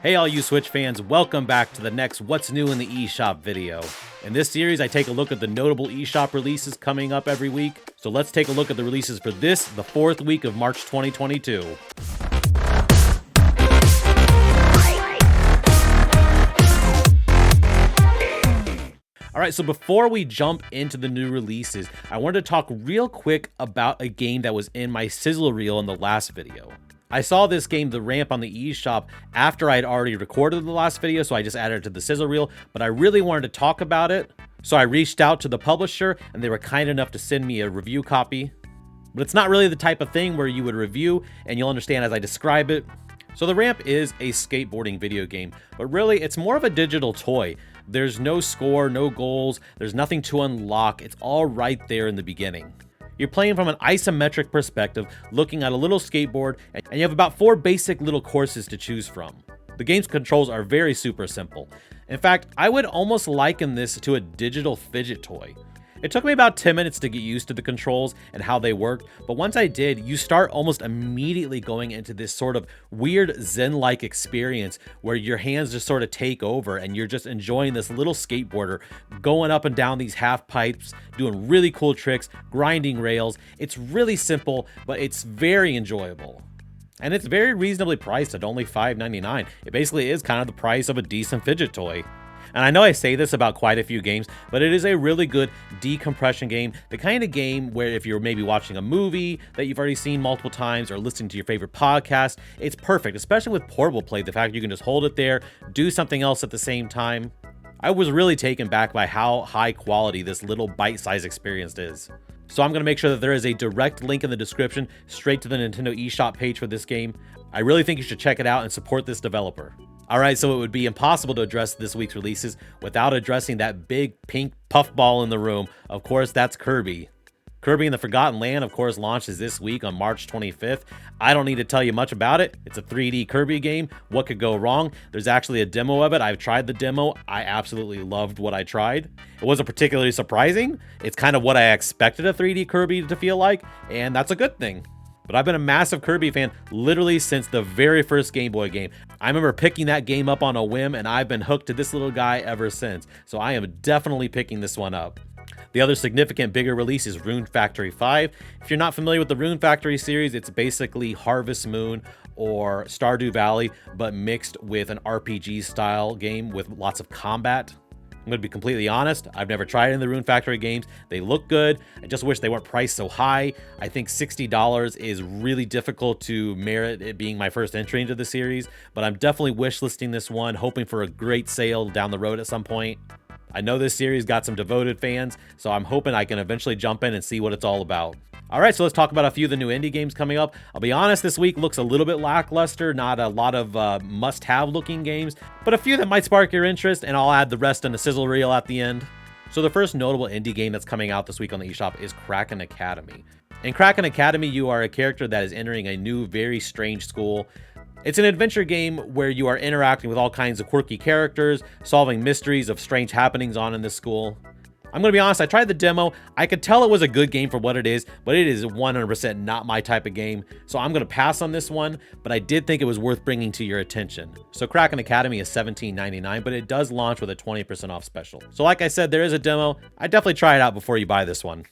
Hey all you Switch fans, welcome back to the next What's New in the eShop video. In this series, I take a look at the notable eShop releases coming up every week. So let's take a look at the releases for the fourth week of March 2022. Alright, so before we jump into the new releases, I wanted to talk real quick about a game that was in my sizzle reel in the last video. I saw this game, The Ramp, on the eShop after I had already recorded the last video, so I just added it to the sizzle reel, but I really wanted to talk about it, so I reached out to the publisher, and they were kind enough to send me a review copy. But it's not really the type of thing where you would review, and you'll understand as I describe it. So The Ramp is a skateboarding video game, but really it's more of a digital toy. There's no score, no goals, there's nothing to unlock, it's all right there in the beginning. You're playing from an isometric perspective, looking at a little skateboard, and you have about 4 basic little courses to choose from. The game's controls are very super simple. In fact, I would almost liken this to a digital fidget toy. It took me about 10 minutes to get used to the controls and how they worked, but once I did, you start almost immediately going into this sort of weird Zen-like experience where your hands just sort of take over and you're just enjoying this little skateboarder going up and down these half pipes, doing really cool tricks, grinding rails. It's really simple, but it's very enjoyable. And it's very reasonably priced at only $5.99. It basically is kind of the price of a decent fidget toy. And I know I say this about quite a few games, but it is a really good decompression game. The kind of game where if you're maybe watching a movie that you've already seen multiple times or listening to your favorite podcast, it's perfect, especially with portable play. The fact you can just hold it there, do something else at the same time. I was really taken back by how high quality this little bite-sized experience is. So I'm going to make sure that there is a direct link in the description straight to the Nintendo eShop page for this game. I really think you should check it out and support this developer. Alright, so it would be impossible to address this week's releases without addressing that big pink puffball in the room. Of course, that's Kirby. Kirby and the Forgotten Land, of course, launches this week on March 25th. I don't need to tell you much about it. It's a 3D Kirby game. What could go wrong? There's actually a demo of it. I've tried the demo. I absolutely loved what I tried. It wasn't particularly surprising. It's kind of what I expected a 3D Kirby to feel like, and that's a good thing. But I've been a massive Kirby fan literally since the very first Game Boy game. I remember picking that game up on a whim, and I've been hooked to this little guy ever since. So I am definitely picking this one up. The other significant bigger release is Rune Factory 5. If you're not familiar with the Rune Factory series, it's basically Harvest Moon or Stardew Valley, but mixed with an RPG style game with lots of combat. I'm going to be completely honest, I've never tried any of the Rune Factory games. They look good. I just wish they weren't priced so high. I think $60 is really difficult to merit it being my first entry into the series, but I'm definitely wishlisting this one, hoping for a great sale down the road at some point. I know this series got some devoted fans, so I'm hoping I can eventually jump in and see what it's all about. Alright, so let's talk about a few of the new indie games coming up. I'll be honest, this week looks a little bit lackluster, not a lot of must-have looking games, but a few that might spark your interest, and I'll add the rest in the sizzle reel at the end. So the first notable indie game that's coming out this week on the eShop is Kraken Academy. In Kraken Academy, you are a character that is entering a new, very strange school. It's an adventure game where you are interacting with all kinds of quirky characters, solving mysteries of strange happenings on in this school. I'm going to be honest, I tried the demo. I could tell it was a good game for what it is, but it is 100% not my type of game. So I'm going to pass on this one, but I did think it was worth bringing to your attention. So Kraken Academy is $17.99, but it does launch with a 20% off special. So like I said, there is a demo. I'd definitely try it out before you buy this one.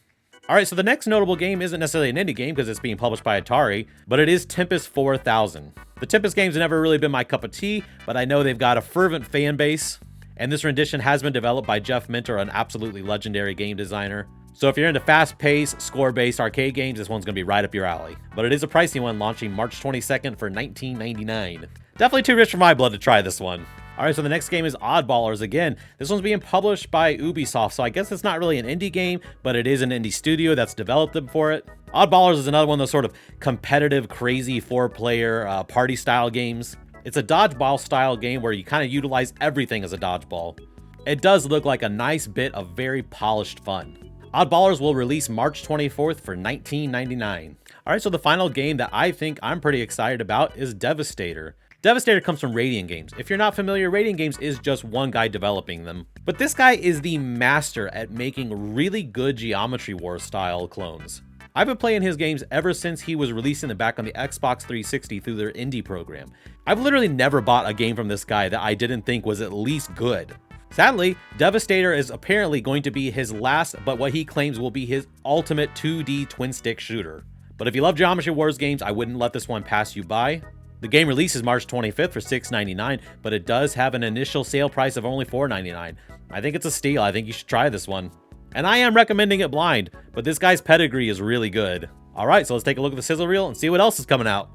Alright, so the next notable game isn't necessarily an indie game because it's being published by Atari, but it is Tempest 4000. The Tempest games have never really been my cup of tea, but I know they've got a fervent fan base. And this rendition has been developed by Jeff Minter, an absolutely legendary game designer. So if you're into fast-paced, score-based arcade games, this one's going to be right up your alley. But it is a pricey one, launching March 22nd for $19.99. Definitely too rich for my blood to try this one. Alright, so the next game is Oddballers again. This one's being published by Ubisoft, so I guess it's not really an indie game, but it is an indie studio that's developed them for it. Oddballers is another one of those sort of competitive, crazy 4-player party-style games. It's a dodgeball style game where you kind of utilize everything as a dodgeball. It does look like a nice bit of very polished fun. Oddballers will release March 24th for $19.99. Alright, so the final game that I think I'm pretty excited about is Devastator. Devastator comes from Radiant Games. If you're not familiar, Radiant Games is just one guy developing them. But this guy is the master at making really good Geometry Wars style clones. I've been playing his games ever since he was releasing them back on the Xbox 360 through their indie program. I've literally never bought a game from this guy that I didn't think was at least good. Sadly, Devastator is apparently going to be his last, but what he claims will be his ultimate 2D twin-stick shooter. But if you love Geometry Wars games, I wouldn't let this one pass you by. The game releases March 25th for $6.99, but it does have an initial sale price of only $4.99. I think it's a steal. I think you should try this one. And I am recommending it blind, but this guy's pedigree is really good. Alright, so let's take a look at the sizzle reel and see what else is coming out.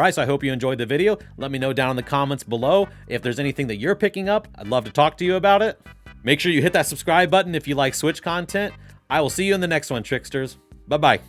Alright, so I hope you enjoyed the video. Let me know down in the comments below if there's anything that you're picking up. I'd love to talk to you about it. Make sure you hit that subscribe button if you like Switch content. I will see you in the next one, Tricksters. Bye-bye.